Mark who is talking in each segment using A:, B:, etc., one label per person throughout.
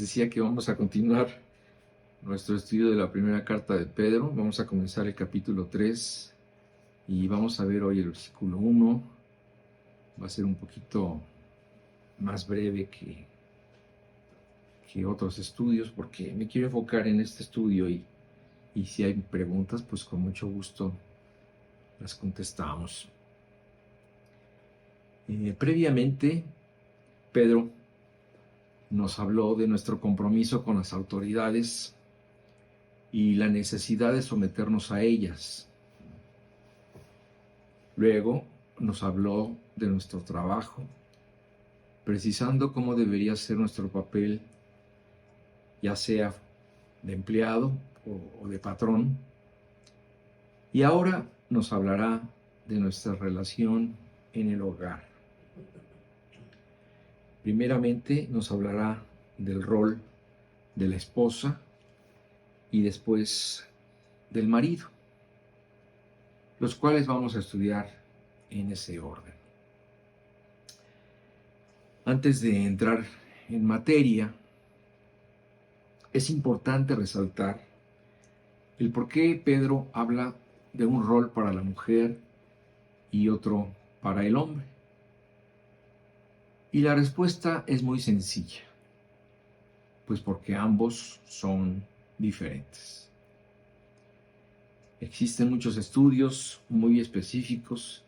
A: decía que vamos a continuar nuestro estudio de la primera carta de Pedro. Vamos a comenzar el capítulo 3 y vamos a ver hoy el versículo 1. Va a ser un poquito más breve que otros estudios porque me quiero enfocar en este estudio y si hay preguntas, pues con mucho gusto las contestamos. Previamente, Pedro nos habló de nuestro compromiso con las autoridades y la necesidad de someternos a ellas. Luego nos habló de nuestro trabajo, precisando cómo debería ser nuestro papel, ya sea de empleado o de patrón. Y ahora nos hablará de nuestra relación en el hogar. Primeramente nos hablará del rol de la esposa y después del marido, los cuales vamos a estudiar en ese orden. Antes de entrar en materia, es importante resaltar el por qué Pedro habla de un rol para la mujer y otro para el hombre. Y la respuesta es muy sencilla, pues porque ambos son diferentes. Existen muchos estudios muy específicos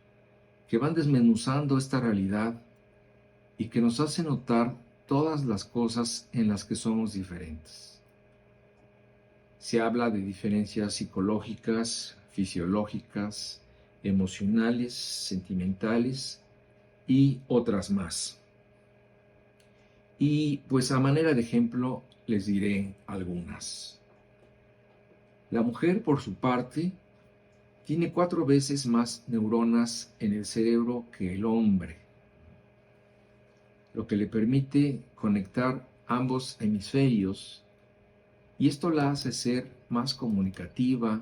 A: que van desmenuzando esta realidad y que nos hacen notar todas las cosas en las que somos diferentes. Se habla de diferencias psicológicas, fisiológicas, emocionales, sentimentales y otras más. Y pues a manera de ejemplo les diré algunas. La mujer, por su parte, tiene 4 veces más neuronas en el cerebro que el hombre, lo que le permite conectar ambos hemisferios, y esto la hace ser más comunicativa,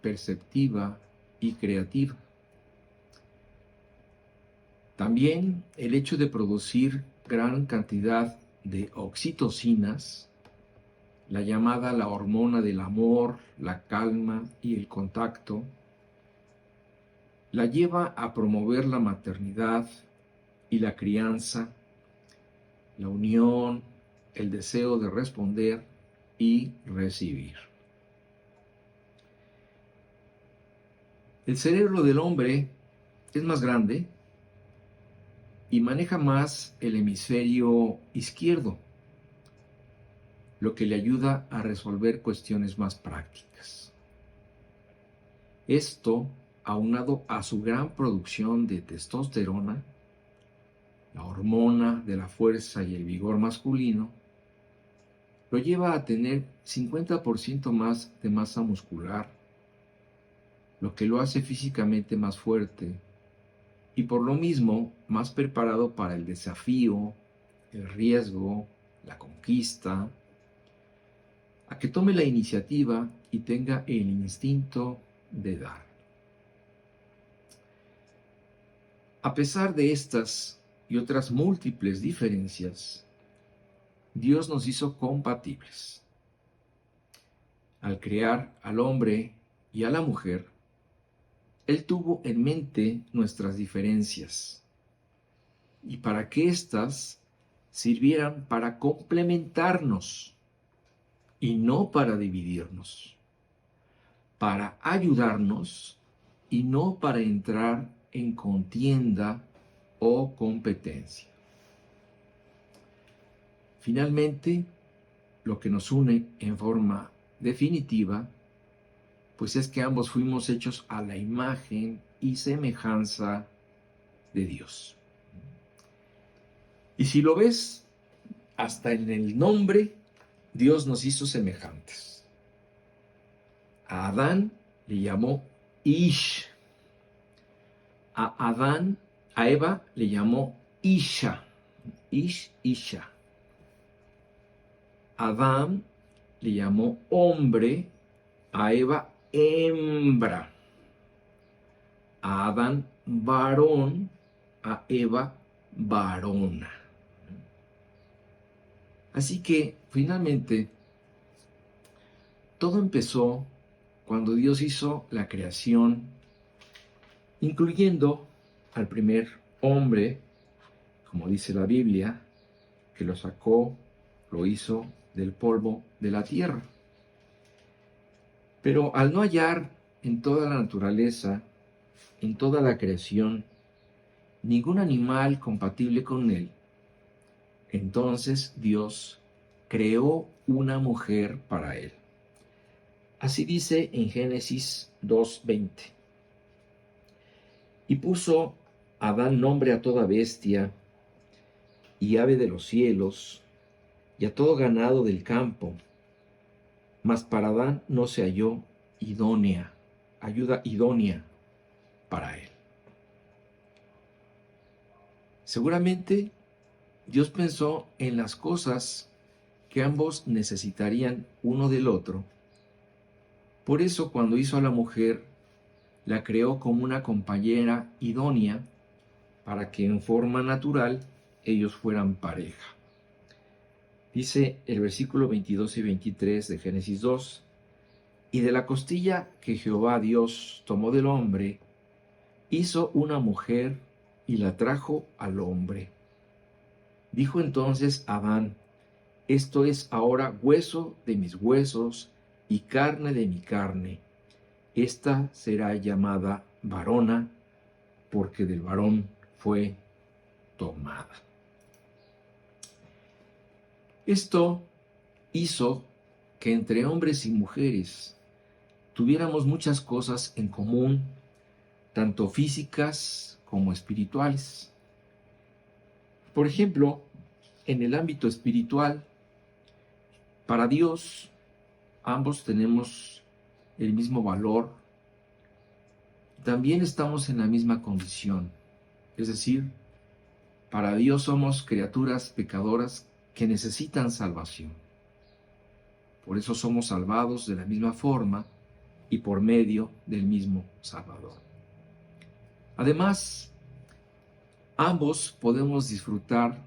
A: perceptiva y creativa. También el hecho de producir gran cantidad de oxitocinas, la llamada la hormona del amor, la calma y el contacto, la lleva a promover la maternidad y la crianza, la unión, el deseo de responder y recibir. El cerebro del hombre es más grande y maneja más el hemisferio izquierdo, lo que le ayuda a resolver cuestiones más prácticas. Esto, aunado a su gran producción de testosterona, la hormona de la fuerza y el vigor masculino, lo lleva a tener 50% más de masa muscular, lo que lo hace físicamente más fuerte y por lo mismo más preparado para el desafío, el riesgo, la conquista, a que tome la iniciativa y tenga el instinto de dar. A pesar de estas y otras múltiples diferencias, Dios nos hizo compatibles. Al crear al hombre y a la mujer, Él tuvo en mente nuestras diferencias y para que éstas sirvieran para complementarnos y no para dividirnos, para ayudarnos y no para entrar en contienda o competencia. Finalmente, lo que nos une en forma definitiva, pues es que ambos fuimos hechos a la imagen y semejanza de Dios. Y si lo ves, hasta en el nombre, Dios nos hizo semejantes. A Adán le llamó Ish. A Eva le llamó Isha. Isha. A Adán le llamó hombre, a Eva hembra. A Adán varón, a Eva varona. Así que finalmente, todo empezó cuando Dios hizo la creación, incluyendo al primer hombre, como dice la Biblia, que lo sacó, lo hizo del polvo de la tierra. Pero al no hallar en toda la naturaleza, en toda la creación, ningún animal compatible con él, entonces Dios creó una mujer para él. Así dice en Génesis 2:20. Y puso Adán nombre a toda bestia y ave de los cielos y a todo ganado del campo. Mas para Adán no se halló ayuda idónea para él. Seguramente Dios pensó en las cosas que ambos necesitarían uno del otro. Por eso cuando hizo a la mujer, la creó como una compañera idónea para que en forma natural ellos fueran pareja. Dice el versículo 22 y 23 de Génesis 2, y de la costilla que Jehová Dios tomó del hombre, hizo una mujer y la trajo al hombre. Dijo entonces Adán, esto es ahora hueso de mis huesos y carne de mi carne. Esta será llamada varona, porque del varón fue tomada. Esto hizo que entre hombres y mujeres tuviéramos muchas cosas en común, tanto físicas como espirituales. Por ejemplo, en el ámbito espiritual, para Dios, ambos tenemos el mismo valor, también estamos en la misma condición, es decir, para Dios somos criaturas pecadoras que necesitan salvación. Por eso somos salvados de la misma forma y por medio del mismo Salvador. Además, ambos podemos disfrutar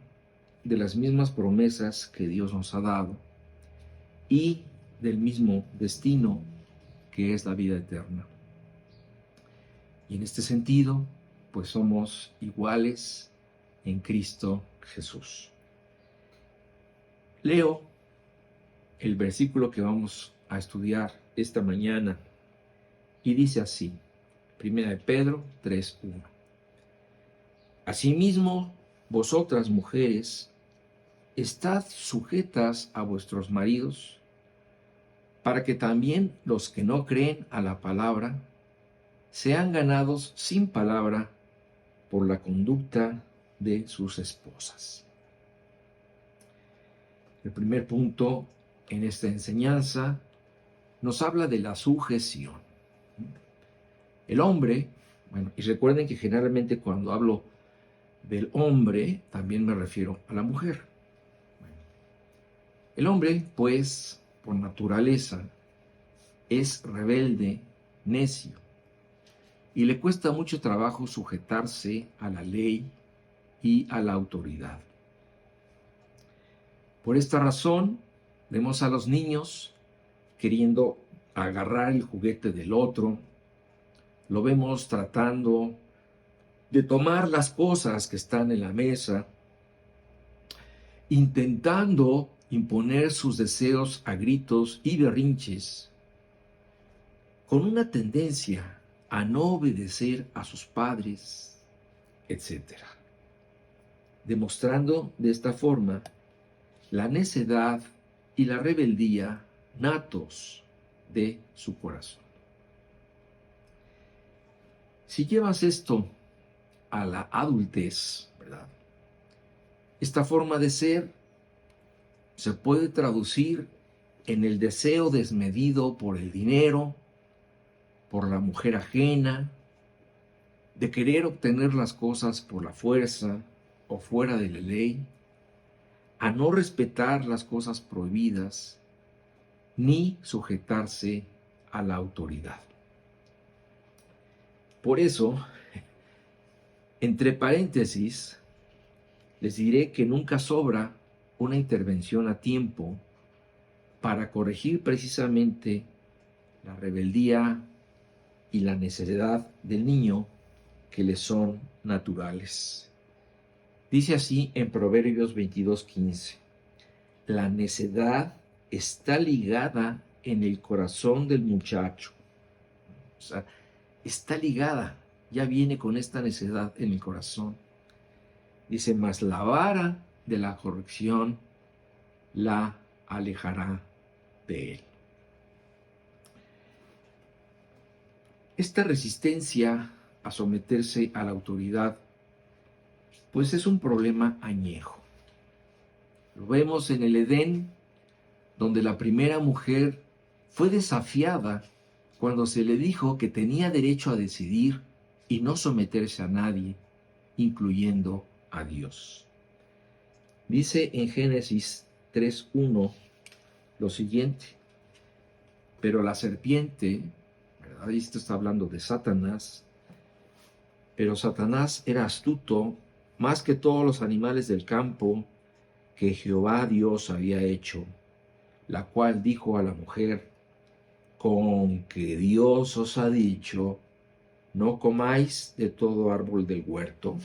A: de las mismas promesas que Dios nos ha dado y del mismo destino que es la vida eterna. Y en este sentido, pues somos iguales en Cristo Jesús. Leo el versículo que vamos a estudiar esta mañana y dice así, 1 de Pedro 3:1. Asimismo, vosotras mujeres, estad sujetas a vuestros maridos, para que también los que no creen a la palabra sean ganados sin palabra por la conducta de sus esposas. El primer punto en esta enseñanza nos habla de la sujeción. El hombre, y recuerden que generalmente cuando hablo del hombre, también me refiero a la mujer. El hombre, pues, por naturaleza, es rebelde, necio, y le cuesta mucho trabajo sujetarse a la ley y a la autoridad. Por esta razón, vemos a los niños queriendo agarrar el juguete del otro, lo vemos tratando de tomar las cosas que están en la mesa, intentando imponer sus deseos a gritos y berrinches, con una tendencia a no obedecer a sus padres, etc. Demostrando de esta forma la necedad y la rebeldía natos de su corazón. Si llevas esto a la adultez, ¿verdad? Esta forma de ser se puede traducir en el deseo desmedido por el dinero, por la mujer ajena, de querer obtener las cosas por la fuerza o fuera de la ley, a no respetar las cosas prohibidas, ni sujetarse a la autoridad. Por eso, entre paréntesis, les diré que nunca sobra una intervención a tiempo para corregir precisamente la rebeldía y la necedad del niño que le son naturales. Dice así en Proverbios 22:15: la necedad está ligada en el corazón del muchacho. O sea, está ligada, ya viene con esta necedad en el corazón. Dice, mas la vara de la corrección la alejará de él. Esta resistencia a someterse a la autoridad, pues es un problema añejo. Lo vemos en el Edén, donde la primera mujer fue desafiada cuando se le dijo que tenía derecho a decidir y no someterse a nadie, incluyendo a Dios. Dice en Génesis 3:1 lo siguiente: pero la serpiente, ¿verdad? Esto está hablando de Satanás, pero Satanás era astuto más que todos los animales del campo que Jehová Dios había hecho, la cual dijo a la mujer, con que Dios os ha dicho, no comáis de todo árbol del huerto.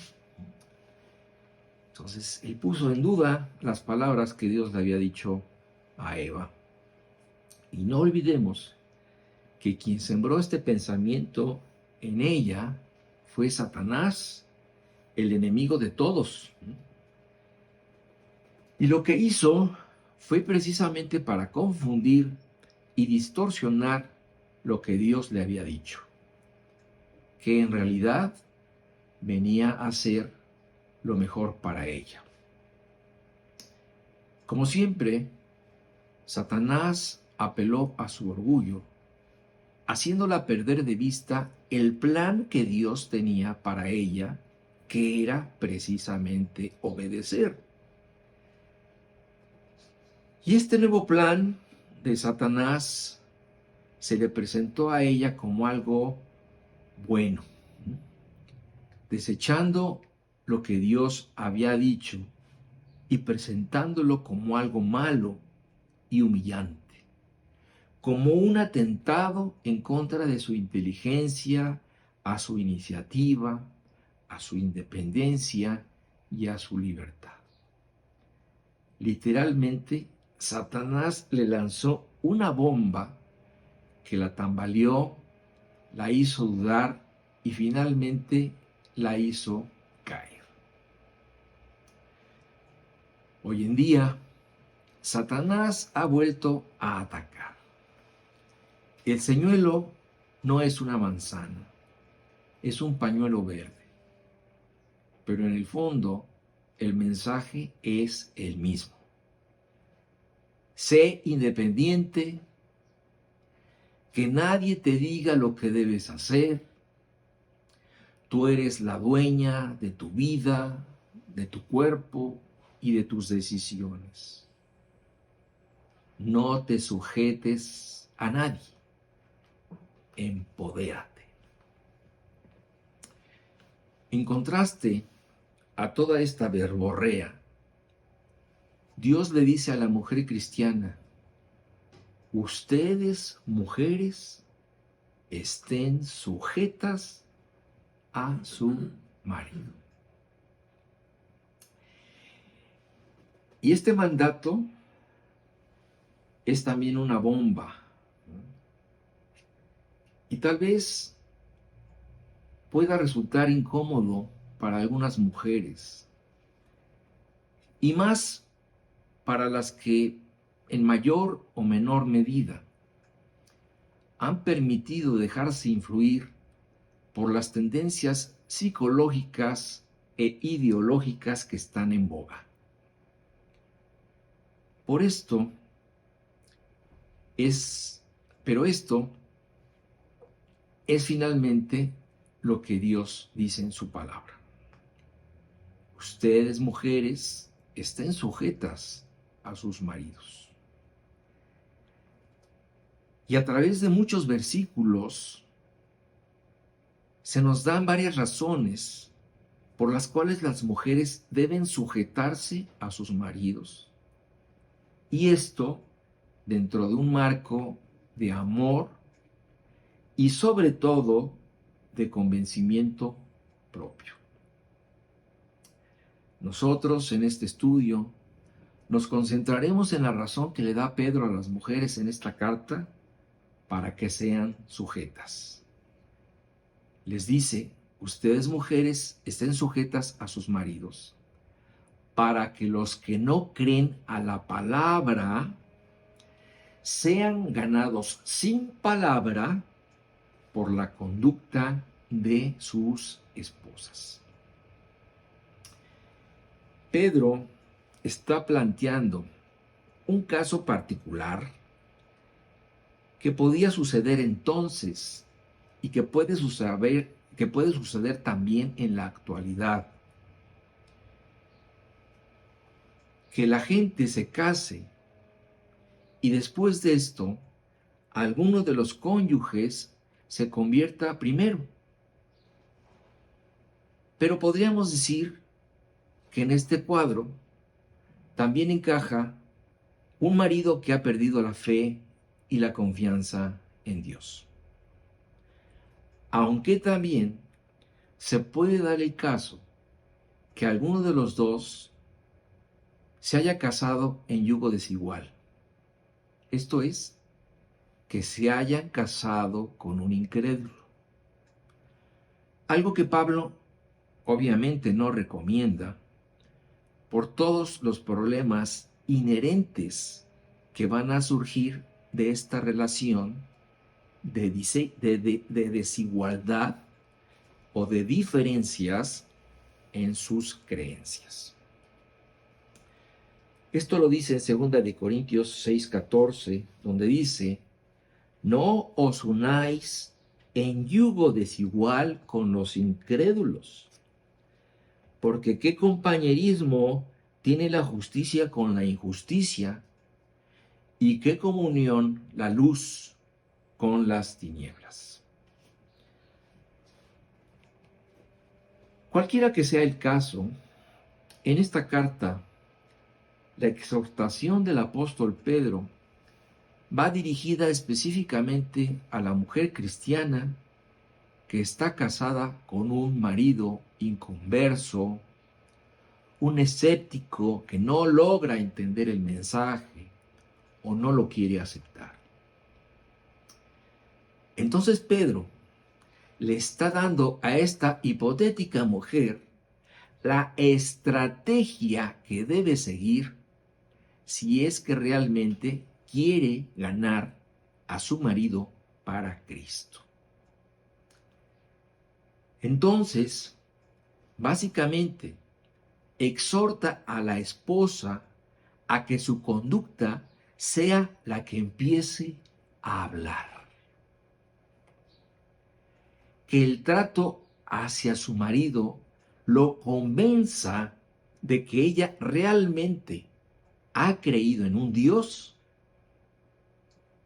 A: Entonces, él puso en duda las palabras que Dios le había dicho a Eva. Y no olvidemos que quien sembró este pensamiento en ella fue Satanás, el enemigo de todos. Y lo que hizo fue precisamente para confundir y distorsionar lo que Dios le había dicho, que en realidad venía a ser lo mejor para ella. Como siempre, Satanás apeló a su orgullo, haciéndola perder de vista el plan que Dios tenía para ella, que era precisamente obedecer. Y este nuevo plan de Satanás se le presentó a ella como algo bueno, desechando lo que Dios había dicho y presentándolo como algo malo y humillante, como un atentado en contra de su inteligencia, a su iniciativa, a su independencia y a su libertad. Literalmente, Satanás le lanzó una bomba que la tambaleó, la hizo dudar y finalmente la hizo caer. Hoy en día, Satanás ha vuelto a atacar. El señuelo no es una manzana, es un pañuelo verde. Pero en el fondo, el mensaje es el mismo. Sé independiente, que nadie te diga lo que debes hacer. Tú eres la dueña de tu vida, de tu cuerpo y de tus decisiones. No te sujetes a nadie. Empodérate. En contraste a toda esta verborrea, Dios le dice a la mujer cristiana: ustedes, mujeres, estén sujetas a su marido. Y este mandato es también una bomba. Y tal vez pueda resultar incómodo para algunas mujeres, y más para las que en mayor o menor medida han permitido dejarse influir por las tendencias psicológicas e ideológicas que están en boga. Pero esto es finalmente lo que Dios dice en su palabra. Ustedes, mujeres, estén sujetas a sus maridos. Y a través de muchos versículos se nos dan varias razones por las cuales las mujeres deben sujetarse a sus maridos. Y esto dentro de un marco de amor y sobre todo de convencimiento propio. Nosotros en este estudio nos concentraremos en la razón que le da Pedro a las mujeres en esta carta para que sean sujetas. Les dice, ustedes mujeres estén sujetas a sus maridos, para que los que no creen a la palabra sean ganados sin palabra por la conducta de sus esposas. Pedro está planteando un caso particular que podía suceder entonces y que puede suceder también en la actualidad. Que la gente se case y después de esto, alguno de los cónyuges se convierta primero. Pero podríamos decir que en este cuadro también encaja un marido que ha perdido la fe y la confianza en Dios. Aunque también se puede dar el caso que alguno de los dos se haya casado en yugo desigual. Esto es, que se hayan casado con un incrédulo. Algo que Pablo obviamente no recomienda por todos los problemas inherentes que van a surgir de esta relación de desigualdad o de diferencias en sus creencias. Esto lo dice en 2 Corintios 6:14, donde dice, no os unáis en yugo desigual con los incrédulos, porque qué compañerismo tiene la justicia con la injusticia, y qué comunión la luz con las tinieblas. Cualquiera que sea el caso, en esta carta, la exhortación del apóstol Pedro va dirigida específicamente a la mujer cristiana que está casada con un marido inconverso, un escéptico que no logra entender el mensaje o no lo quiere aceptar. Entonces Pedro le está dando a esta hipotética mujer la estrategia que debe seguir si es que realmente quiere ganar a su marido para Cristo. Entonces, básicamente, exhorta a la esposa a que su conducta sea la que empiece a hablar. Que el trato hacia su marido lo convenza de que ella realmente ha creído en un Dios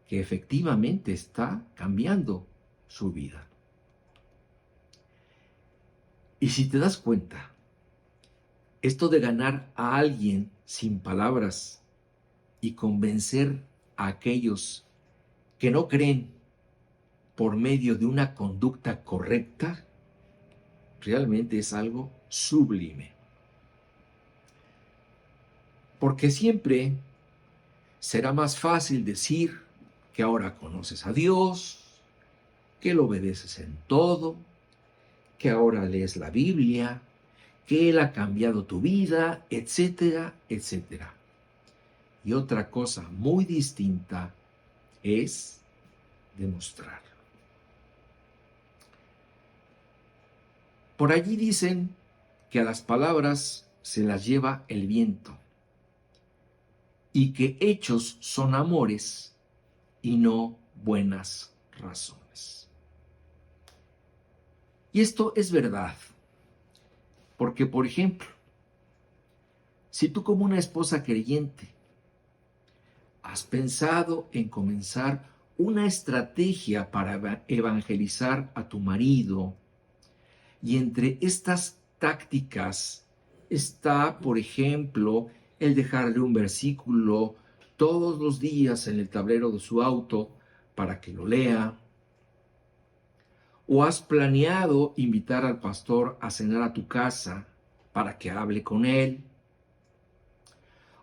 A: que efectivamente está cambiando su vida. Y si te das cuenta, esto de ganar a alguien sin palabras y convencer a aquellos que no creen por medio de una conducta correcta, realmente es algo sublime. Porque siempre será más fácil decir que ahora conoces a Dios, que lo obedeces en todo, que ahora lees la Biblia, que Él ha cambiado tu vida, etcétera, etcétera. Y otra cosa muy distinta es demostrarlo. Por allí dicen que a las palabras se las lleva el viento y que hechos son amores y no buenas razones. Y esto es verdad, porque por ejemplo, si tú como una esposa creyente has pensado en comenzar una estrategia para evangelizar a tu marido, y entre estas tácticas está, por ejemplo, el dejarle un versículo todos los días en el tablero de su auto para que lo lea? ¿O has planeado invitar al pastor a cenar a tu casa para que hable con él?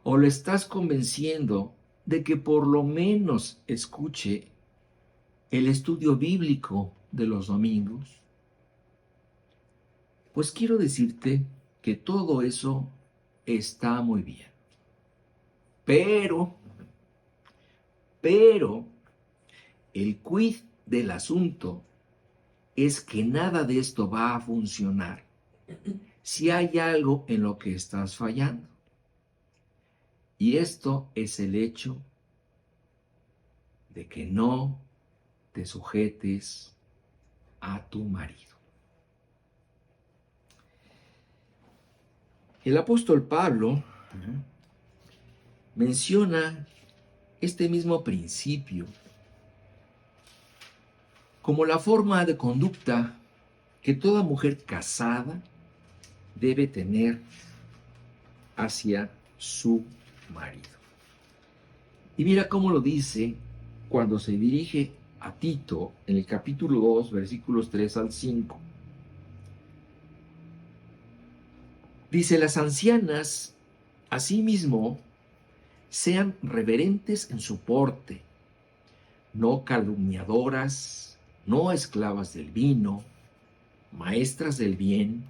A: ¿O le estás convenciendo de que por lo menos escuche el estudio bíblico de los domingos? Pues quiero decirte que todo eso está muy bien. Pero, el quid del asunto es que nada de esto va a funcionar si hay algo en lo que estás fallando. Y esto es el hecho de que no te sujetes a tu marido. El apóstol Pablo menciona este mismo principio como la forma de conducta que toda mujer casada debe tener hacia su marido. Y mira cómo lo dice cuando se dirige a Tito en el capítulo 2, versículos 3 al 5. Dice: las ancianas, asimismo, sean reverentes en su porte, no calumniadoras, no esclavas del vino, maestras del bien,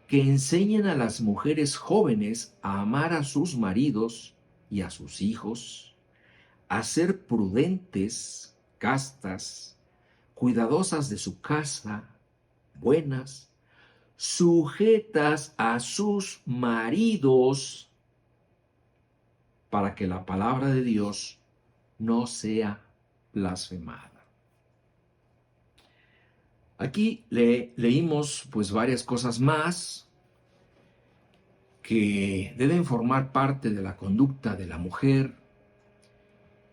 A: que enseñen a las mujeres jóvenes a amar a sus maridos y a sus hijos, a ser prudentes, castas, cuidadosas de su casa, buenas, sujetas a sus maridos, para que la palabra de Dios no sea blasfemada. Aquí leímos pues varias cosas más que deben formar parte de la conducta de la mujer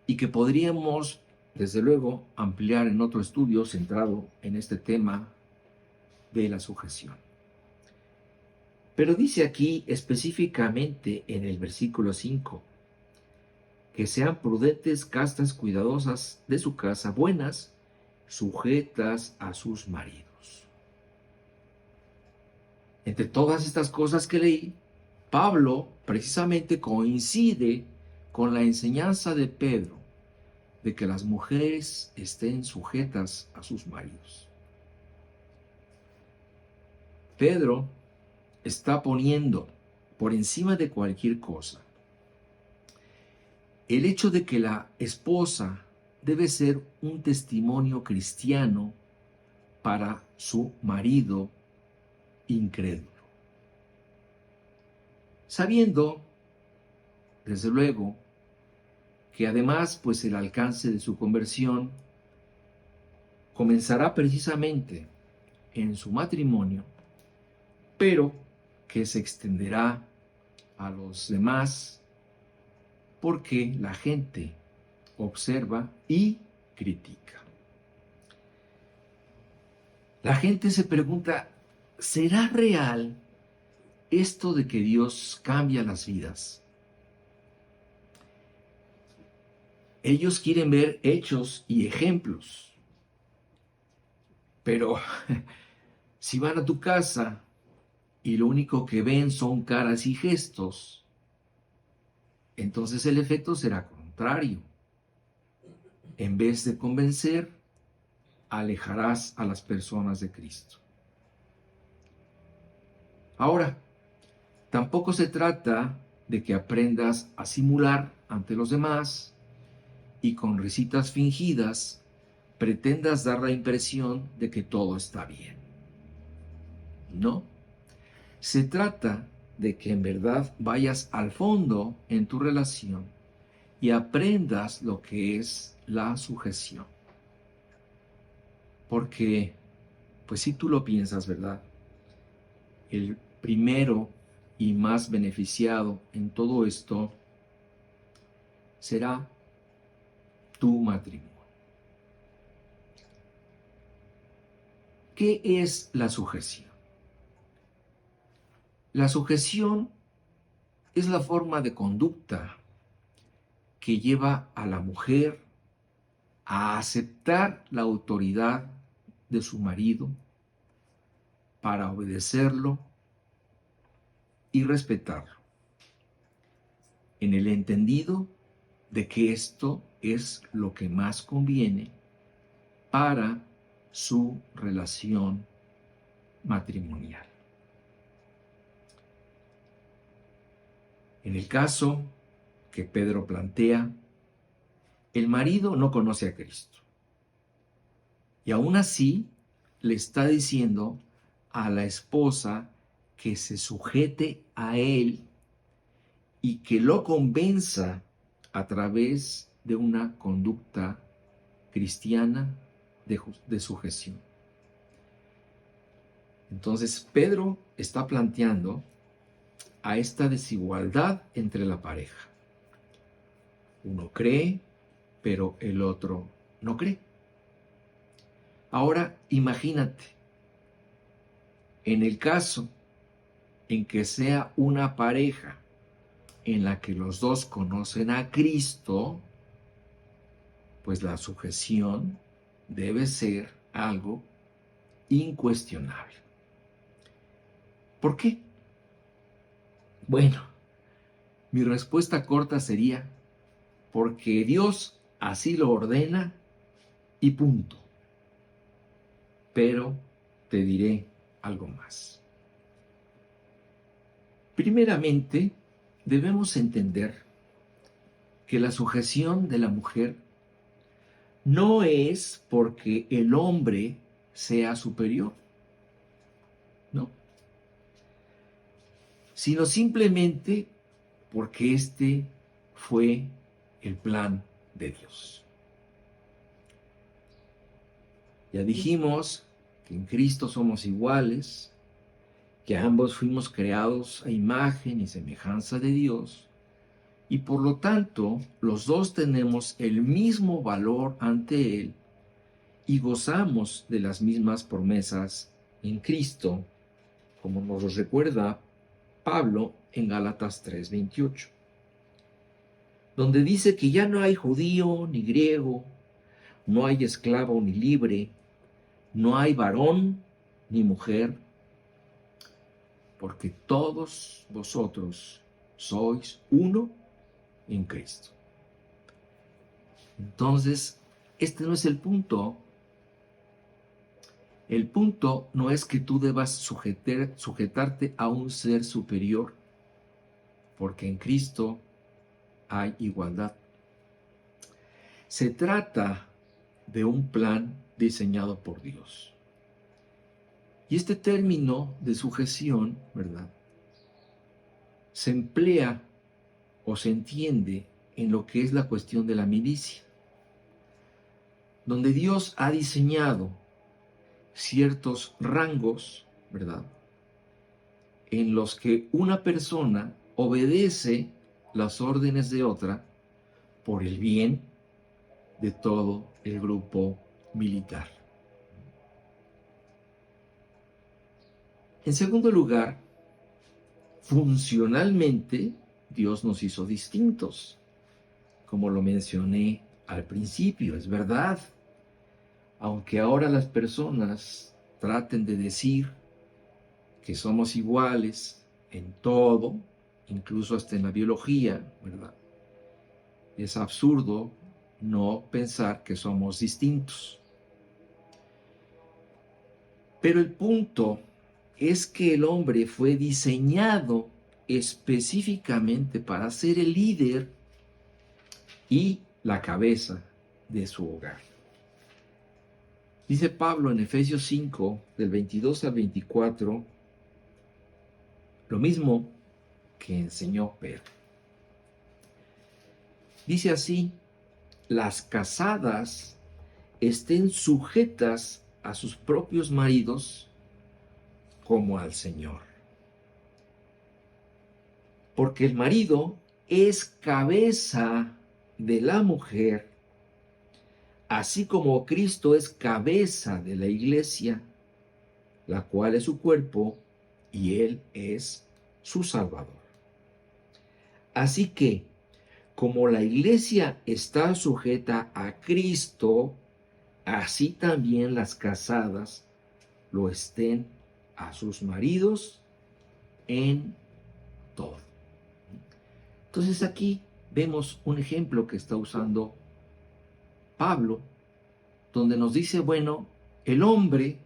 A: y que podríamos, desde luego, ampliar en otro estudio centrado en este tema de la sujeción. Pero dice aquí específicamente en el versículo 5, que sean prudentes, castas, cuidadosas de su casa, buenas, sujetas a sus maridos. Entre todas estas cosas que leí, Pablo precisamente coincide con la enseñanza de Pedro de que las mujeres estén sujetas a sus maridos. Pedro está poniendo por encima de cualquier cosa el hecho de que la esposa debe ser un testimonio cristiano para su marido incrédulo. Sabiendo, desde luego, que además pues el alcance de su conversión comenzará precisamente en su matrimonio, pero que se extenderá a los demás porque la gente observa y critica. La gente se pregunta, ¿será real esto de que Dios cambia las vidas? Ellos quieren ver hechos y ejemplos, pero si van a tu casa y lo único que ven son caras y gestos, entonces el efecto será contrario. En vez de convencer, alejarás a las personas de Cristo. Ahora, tampoco se trata de que aprendas a simular ante los demás y con risitas fingidas pretendas dar la impresión de que todo está bien. No. Se trata de que en verdad vayas al fondo en tu relación y aprendas lo que es la sujeción. Porque, pues si tú lo piensas, ¿verdad? El primero y más beneficiado en todo esto será tu matrimonio. ¿Qué es la sujeción? La sujeción es la forma de conducta que lleva a la mujer a aceptar la autoridad de su marido para obedecerlo y respetarlo, en el entendido de que esto es lo que más conviene para su relación matrimonial. En el caso que Pedro plantea, el marido no conoce a Cristo y aún así le está diciendo a la esposa que se sujete a él y que lo convenza a través de una conducta cristiana de sujeción. Entonces Pedro está planteando a esta desigualdad entre la pareja. Uno cree, pero el otro no cree. Ahora imagínate, en el caso en que sea una pareja en la que los dos conocen a Cristo, pues la sujeción debe ser algo incuestionable. ¿Por qué? Bueno, mi respuesta corta sería porque Dios así lo ordena y punto. Pero te diré algo más. Primeramente, debemos entender que la sujeción de la mujer no es porque el hombre sea superior, no, sino simplemente porque este fue el plan de Dios. Ya dijimos que en Cristo somos iguales, que ambos fuimos creados a imagen y semejanza de Dios, y por lo tanto los dos tenemos el mismo valor ante Él y gozamos de las mismas promesas en Cristo, como nos lo recuerda Pablo en Gálatas 3:28, donde dice que ya no hay judío ni griego, no hay esclavo ni libre, no hay varón ni mujer, porque todos vosotros sois uno en Cristo. Entonces, este no es el punto. El punto no es que tú debas sujetarte a un ser superior, porque en Cristo hay igualdad. Se trata de un plan diseñado por Dios. Y este término de sujeción, ¿verdad?, se emplea o se entiende en lo que es la cuestión de la milicia, donde Dios ha diseñado ciertos rangos, ¿verdad?, en los que una persona obedece las órdenes de otra por el bien de todo el grupo militar. En segundo lugar, funcionalmente Dios nos hizo distintos, como lo mencioné al principio, es verdad. Aunque ahora las personas traten de decir que somos iguales en todo, incluso hasta en la biología, ¿verdad?, es absurdo no pensar que somos distintos. Pero el punto es que el hombre fue diseñado específicamente para ser el líder y la cabeza de su hogar. Dice Pablo en Efesios 5, del 22 al 24, lo mismo que enseñó Pedro. Dice así: las casadas estén sujetas a sus propios maridos como al Señor. Porque el marido es cabeza de la mujer, así como Cristo es cabeza de la iglesia, la cual es su cuerpo, y Él es su Salvador. Así que, como la iglesia está sujeta a Cristo, así también las casadas lo estén a sus maridos en todo. Entonces aquí vemos un ejemplo que está usando Pablo, donde nos dice, bueno, el hombre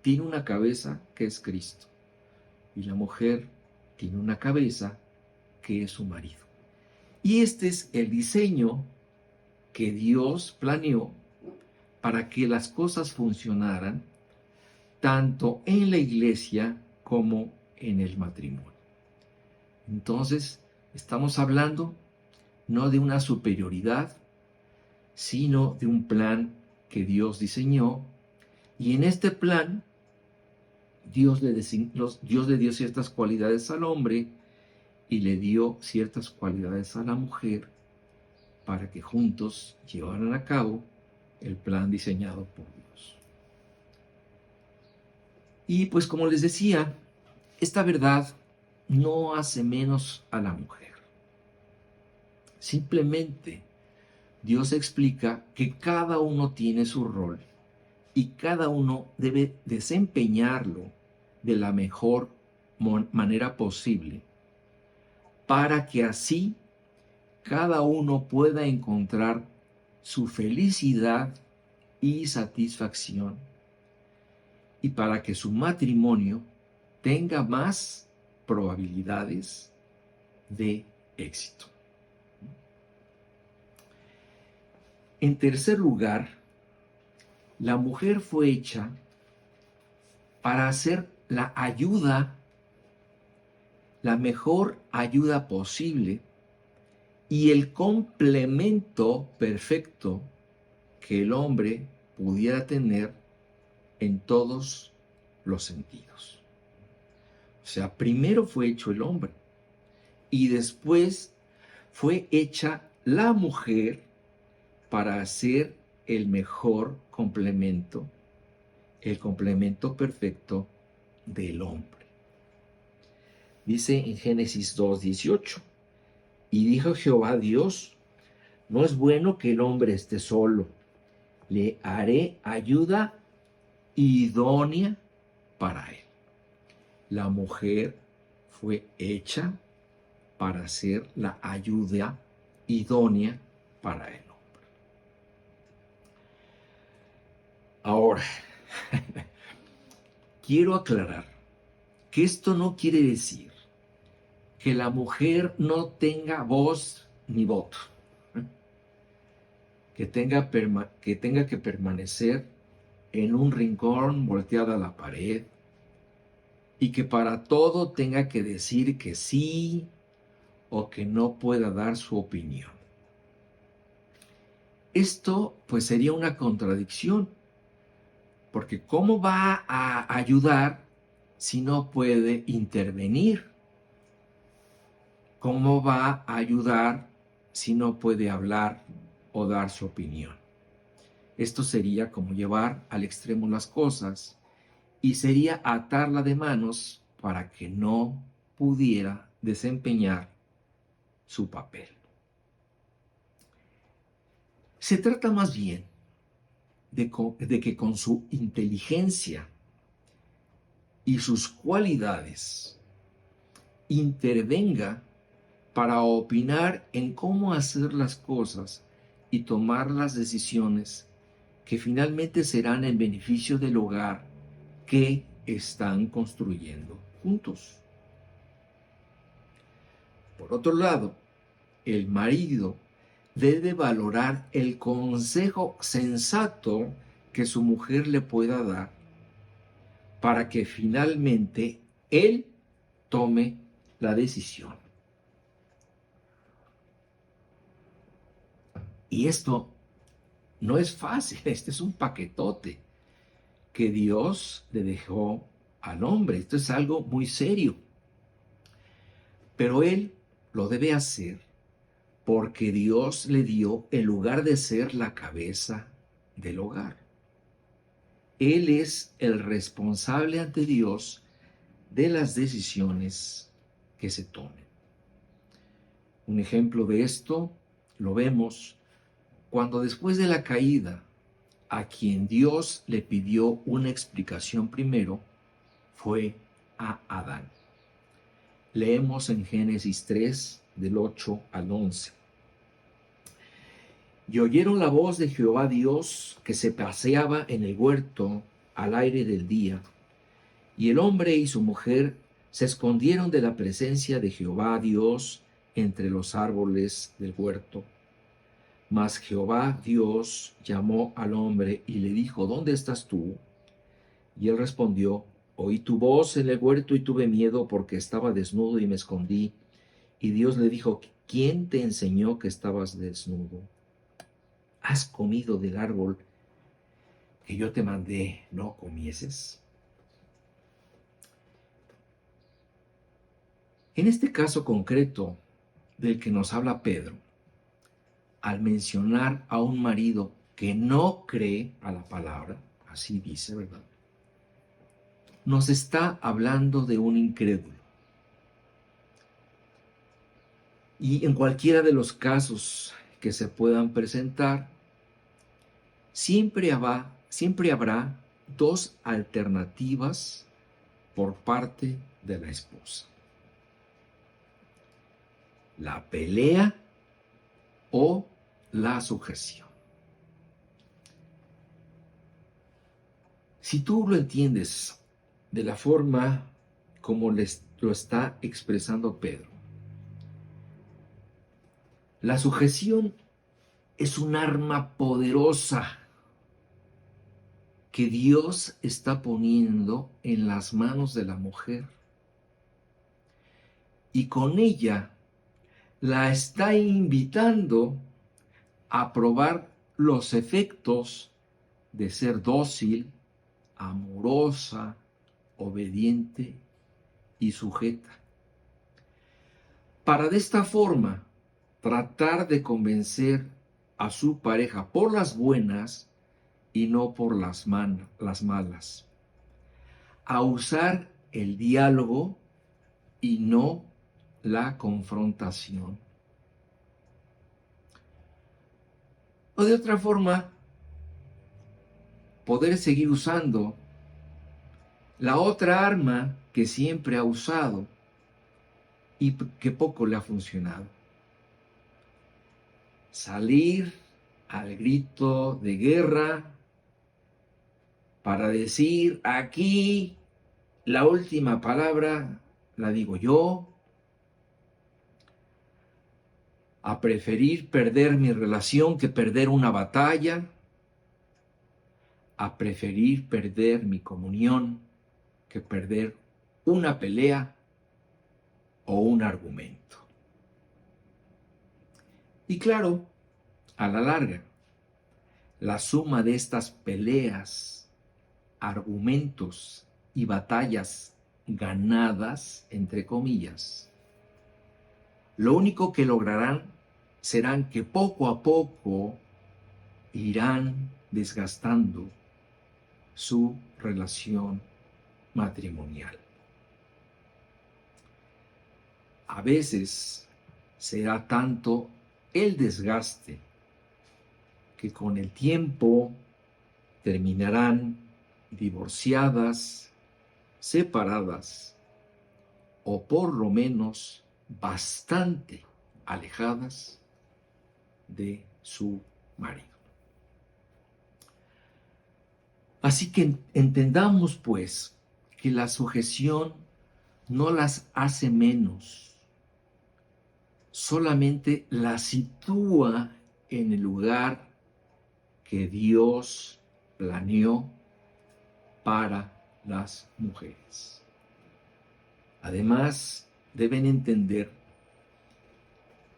A: tiene una cabeza que es Cristo y la mujer tiene una cabeza que es su marido. Y este es el diseño que Dios planeó para que las cosas funcionaran tanto en la iglesia como en el matrimonio. Entonces, estamos hablando no de una superioridad, sino de un plan que Dios diseñó, y en este plan Dios le dio ciertas cualidades al hombre y le dio ciertas cualidades a la mujer para que juntos llevaran a cabo el plan diseñado por Dios. Y pues como les decía, esta verdad no hace menos a la mujer. Simplemente Dios explica que cada uno tiene su rol y cada uno debe desempeñarlo de la mejor manera posible para que así cada uno pueda encontrar su felicidad y satisfacción y para que su matrimonio tenga más probabilidades de éxito. En tercer lugar, la mujer fue hecha para hacer la ayuda, la mejor ayuda posible y el complemento perfecto que el hombre pudiera tener en todos los sentidos. O sea, primero fue hecho el hombre y después fue hecha la mujer para hacer el mejor complemento, el complemento perfecto del hombre. Dice en Génesis 2:18, y dijo Jehová Dios, no es bueno que el hombre esté solo, le haré ayuda idónea para él. La mujer fue hecha para ser la ayuda idónea para él. Ahora, quiero aclarar que esto no quiere decir que la mujer no tenga voz ni voto, que tenga que permanecer en un rincón volteada a la pared y que para todo tenga que decir que sí o que no pueda dar su opinión. Esto pues sería una contradicción, porque ¿cómo va a ayudar si no puede intervenir? ¿Cómo va a ayudar si no puede hablar o dar su opinión? Esto sería como llevar al extremo las cosas y sería atarla de manos para que no pudiera desempeñar su papel. Se trata más bien de que con su inteligencia y sus cualidades intervenga para opinar en cómo hacer las cosas y tomar las decisiones que finalmente serán en beneficio del hogar que están construyendo juntos. Por otro lado, el marido debe valorar el consejo sensato que su mujer le pueda dar para que finalmente él tome la decisión. Y esto no es fácil, este es un paquetote que Dios le dejó al hombre. Esto es algo muy serio. Pero él lo debe hacer porque Dios le dio el lugar de ser la cabeza del hogar. Él es el responsable ante Dios de las decisiones que se tomen. Un ejemplo de esto lo vemos cuando después de la caída, a quien Dios le pidió una explicación primero fue a Adán. Leemos en Génesis 3, del 8 al 11. Y oyeron la voz de Jehová Dios que se paseaba en el huerto al aire del día. Y el hombre y su mujer se escondieron de la presencia de Jehová Dios entre los árboles del huerto. Mas Jehová Dios llamó al hombre y le dijo: ¿Dónde estás tú? Y él respondió: Oí tu voz en el huerto y tuve miedo porque estaba desnudo y me escondí. Y Dios le dijo: ¿Quién te enseñó que estabas desnudo? ¿Has comido del árbol que yo te mandé no comieses? En este caso concreto del que nos habla Pedro, al mencionar a un marido que no cree a la palabra, así dice, ¿verdad?, nos está hablando de un incrédulo. Y en cualquiera de los casos que se puedan presentar, siempre habrá dos alternativas por parte de la esposa: la pelea o la sujeción. Si tú lo entiendes de la forma como lo está expresando Pedro, la sujeción es un arma poderosa que Dios está poniendo en las manos de la mujer. Y con ella la está invitando a probar los efectos de ser dócil, amorosa, obediente y sujeta, para de esta forma tratar de convencer a su pareja por las buenas y no por las malas, a usar el diálogo y no la confrontación. O de otra forma, poder seguir usando la otra arma que siempre ha usado y que poco le ha funcionado: salir al grito de guerra para decir: aquí la última palabra la digo yo, a preferir perder mi relación que perder una batalla, a preferir perder mi comunión que perder una pelea o un argumento. Y claro, a la larga, la suma de estas peleas, argumentos y batallas ganadas, entre comillas, lo único que lograrán serán que poco a poco irán desgastando su relación matrimonial. A veces será tanto el desgaste que con el tiempo terminarán divorciadas, separadas o por lo menos bastante alejadas de su marido. Así que entendamos pues que la sujeción no las hace menos, solamente las sitúa en el lugar que Dios planeó para las mujeres. Además, deben entender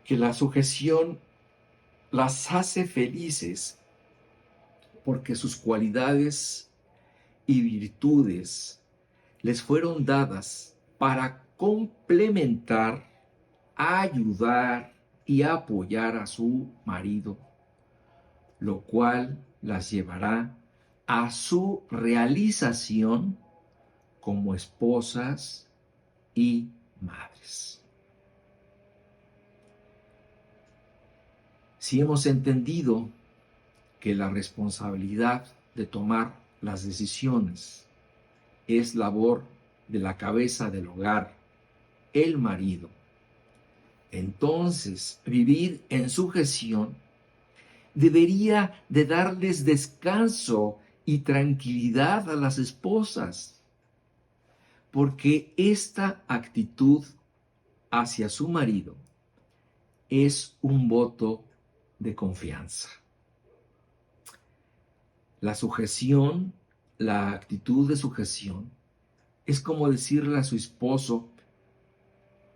A: que la sujeción las hace felices porque sus cualidades y virtudes les fueron dadas para complementar, ayudar y apoyar a su marido, lo cual las llevará a su realización como esposas y madres. Si hemos entendido que la responsabilidad de tomar las decisiones es labor de la cabeza del hogar, el marido, entonces vivir en sujeción debería de darles descanso y tranquilidad a las esposas, porque esta actitud hacia su marido es un voto de confianza. La sujeción, la actitud de sujeción, es como decirle a su esposo: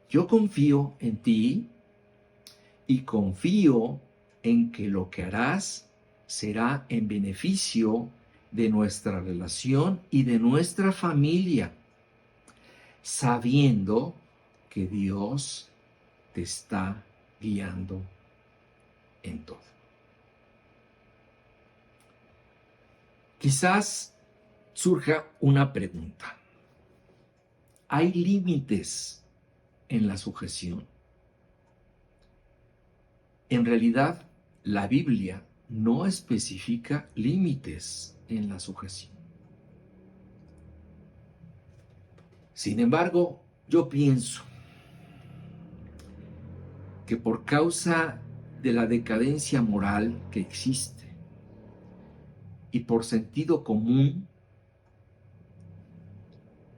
A: yo confío en ti y confío en que lo que harás será en beneficio de nuestra relación y de nuestra familia, sabiendo que Dios te está guiando en todo. Quizás surja una pregunta. ¿Hay límites en la sujeción? En realidad, la Biblia no especifica límites en la sujeción. Sin embargo, yo pienso que por causa de la decadencia moral que existe y por sentido común,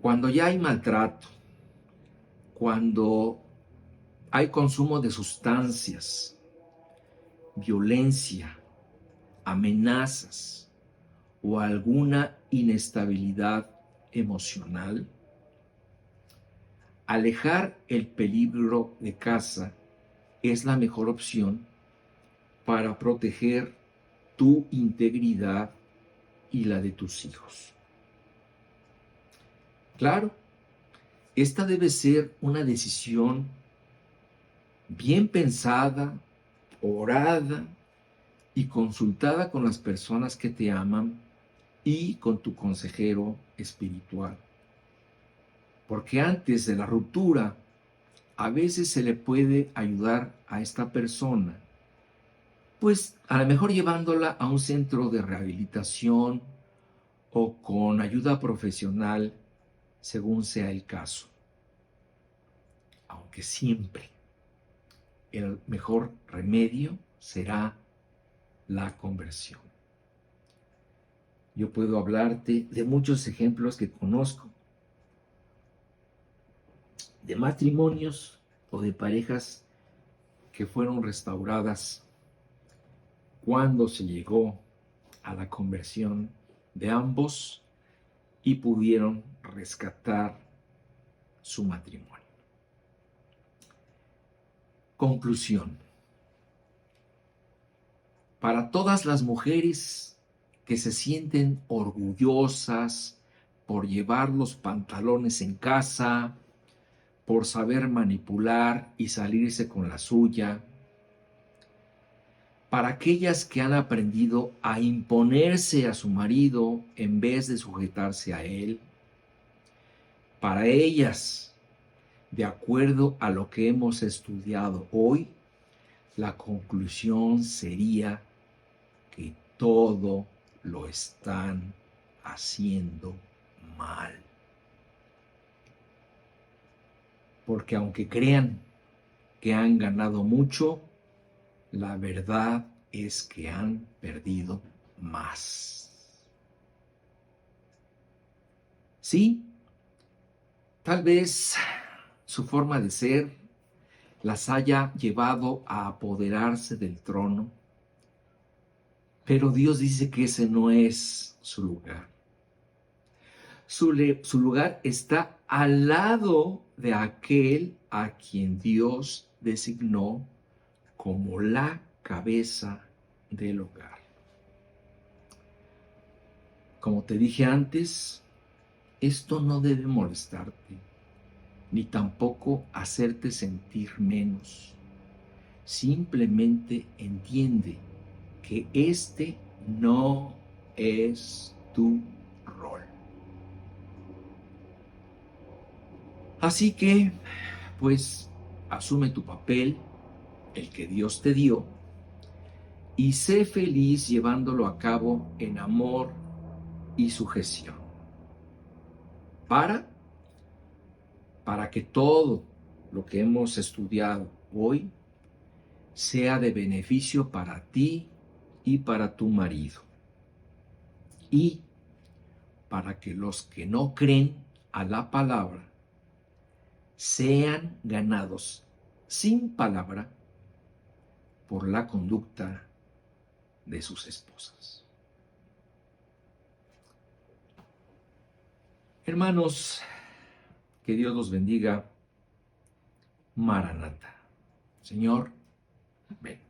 A: cuando ya hay maltrato, cuando hay consumo de sustancias, violencia, amenazas o alguna inestabilidad emocional, alejar el peligro de casa es la mejor opción para proteger tu integridad y la de tus hijos. Claro, esta debe ser una decisión bien pensada, orada y consultada con las personas que te aman y con tu consejero espiritual. Porque antes de la ruptura, a veces se le puede ayudar a esta persona, pues a lo mejor llevándola a un centro de rehabilitación o con ayuda profesional, según sea el caso. Aunque siempre el mejor remedio será la conversión. Yo puedo hablarte de muchos ejemplos que conozco, de matrimonios o de parejas que fueron restauradas cuando se llegó a la conversión de ambos y pudieron rescatar su matrimonio. Conclusión. Para todas las mujeres que se sienten orgullosas por llevar los pantalones en casa, por saber manipular y salirse con la suya, para aquellas que han aprendido a imponerse a su marido en vez de sujetarse a él, para ellas, de acuerdo a lo que hemos estudiado hoy, la conclusión sería que todo lo están haciendo mal. Porque aunque crean que han ganado mucho, la verdad es que han perdido más. Sí, tal vez su forma de ser las haya llevado a apoderarse del trono, pero Dios dice que ese no es su lugar. Su lugar está al lado de aquel a quien Dios designó como la cabeza del hogar. Como te dije antes, esto no debe molestarte, ni tampoco hacerte sentir menos. Simplemente entiende que este no es tu rol. Así que, pues, asume tu papel, el que Dios te dio, y sé feliz llevándolo a cabo en amor y sujeción. Para que todo lo que hemos estudiado hoy sea de beneficio para ti y para tu marido. Y para que los que no creen a la palabra sean ganados sin palabra por la conducta de sus esposas. Hermanos, que Dios los bendiga. Maranata. Señor, ven.